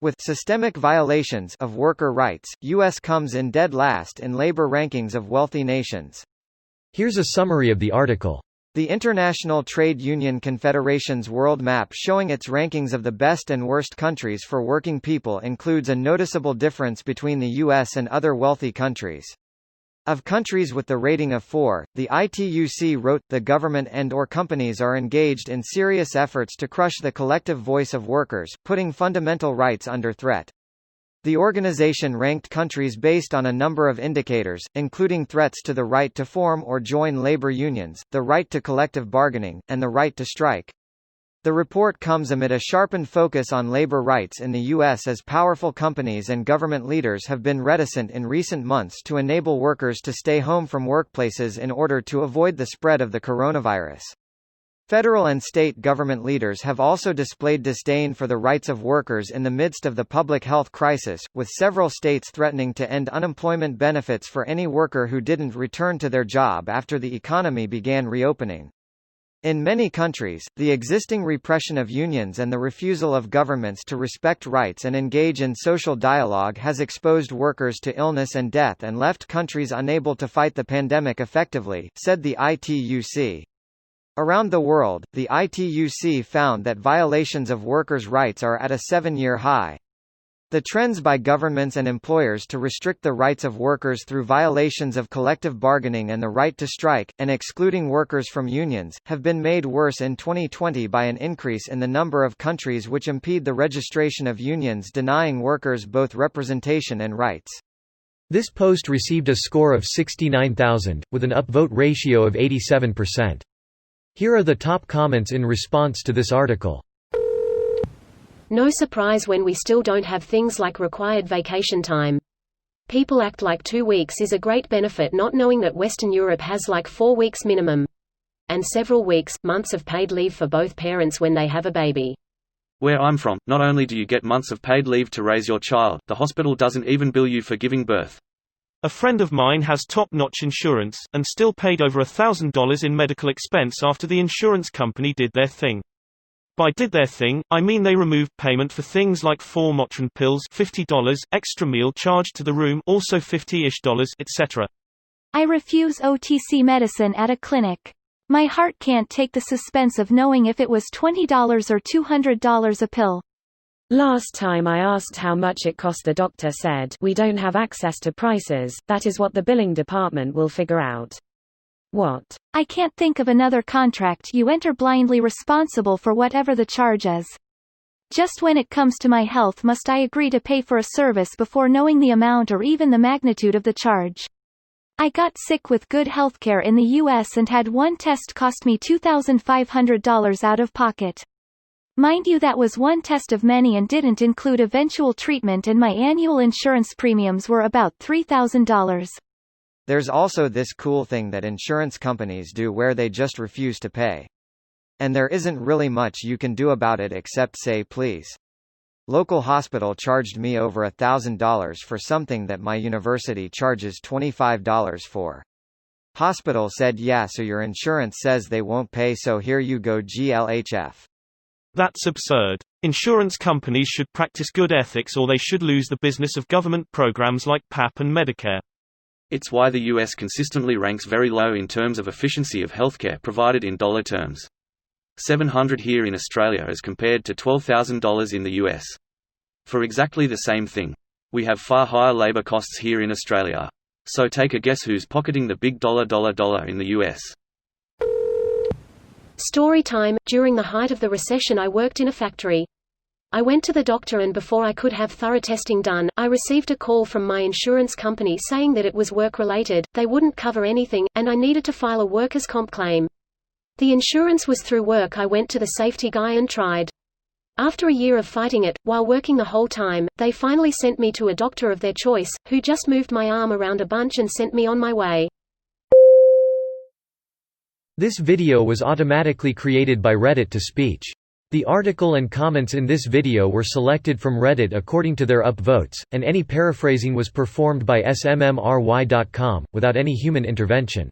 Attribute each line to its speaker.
Speaker 1: With systemic violations of worker rights, U.S. comes in dead last in labor rankings of wealthy nations.
Speaker 2: Here's a summary of the article.
Speaker 1: The International Trade Union Confederation's world map showing its rankings of the best and worst countries for working people includes a noticeable difference between the U.S. and other wealthy countries. Of countries with the rating of 4, the ITUC wrote, the government and/or companies are engaged in serious efforts to crush the collective voice of workers, putting fundamental rights under threat. The organization ranked countries based on a number of indicators, including threats to the right to form or join labor unions, the right to collective bargaining, and the right to strike. The report comes amid a sharpened focus on labor rights in the U.S. as powerful companies and government leaders have been reticent in recent months to enable workers to stay home from workplaces in order to avoid the spread of the coronavirus. Federal and state government leaders have also displayed disdain for the rights of workers in the midst of the public health crisis, with several states threatening to end unemployment benefits for any worker who didn't return to their job after the economy began reopening. In many countries, the existing repression of unions and the refusal of governments to respect rights and engage in social dialogue has exposed workers to illness and death and left countries unable to fight the pandemic effectively, said the ITUC. Around the world, the ITUC found that violations of workers' rights are at a 7-year high. The trends by governments and employers to restrict the rights of workers through violations of collective bargaining and the right to strike, and excluding workers from unions, have been made worse in 2020 by an increase in the number of countries which impede the registration of unions, denying workers both representation and rights.
Speaker 2: This post received a score of 69,000, with an upvote ratio of 87%. Here are the top comments in response to this article.
Speaker 3: No surprise when we still don't have things like required vacation time. People act like 2 weeks is a great benefit, not knowing that Western Europe has like 4 weeks minimum. And several weeks, months of paid leave for both parents when they have a baby.
Speaker 4: Where I'm from, not only do you get months of paid leave to raise your child, the hospital doesn't even bill you for giving birth.
Speaker 5: A friend of mine has top-notch insurance, and still paid over $1,000 in medical expense after the insurance company did their thing. By did their thing, I mean they removed payment for things like 4 Motrin pills $50, extra meal charged to the room also $50-ish, etc.
Speaker 6: I refuse OTC medicine at a clinic. My heart can't take the suspense of knowing if it was $20 or $200 a pill.
Speaker 7: Last time I asked how much it cost, the doctor said, "We don't have access to prices, that is what the billing department will figure out." What?
Speaker 6: I can't think of another contract you enter blindly responsible for whatever the charge is. Just when it comes to my health must I agree to pay for a service before knowing the amount or even the magnitude of the charge. I got sick with good healthcare in the US and had one test cost me $2,500 out of pocket. Mind you, that was one test of many and didn't include eventual treatment, and my annual insurance premiums were about $3,000.
Speaker 1: There's also this cool thing that insurance companies do where they just refuse to pay. And there isn't really much you can do about it except say please. Local hospital charged me over $1,000 for something that my university charges $25 for. Hospital said yeah, so your insurance says they won't pay, so here you go GLHF.
Speaker 5: That's absurd. Insurance companies should practice good ethics or they should lose the business of government programs like PAP and Medicare.
Speaker 4: It's why the US consistently ranks very low in terms of efficiency of healthcare provided in dollar terms. $700 here in Australia as compared to $12,000 in the US. For exactly the same thing. We have far higher labor costs here in Australia. So take a guess who's pocketing the big dollar in the US.
Speaker 3: Story time. During the height of the recession I worked in a factory. I went to the doctor and before I could have thorough testing done, I received a call from my insurance company saying that it was work-related, they wouldn't cover anything, and I needed to file a workers' comp claim. The insurance was through work. I went to the safety guy and tried. After a year of fighting it, while working the whole time, they finally sent me to a doctor of their choice, who just moved my arm around a bunch and sent me on my way.
Speaker 2: This video was automatically created by Reddit to speech. The article and comments in this video were selected from Reddit according to their upvotes, and any paraphrasing was performed by smmry.com, without any human intervention.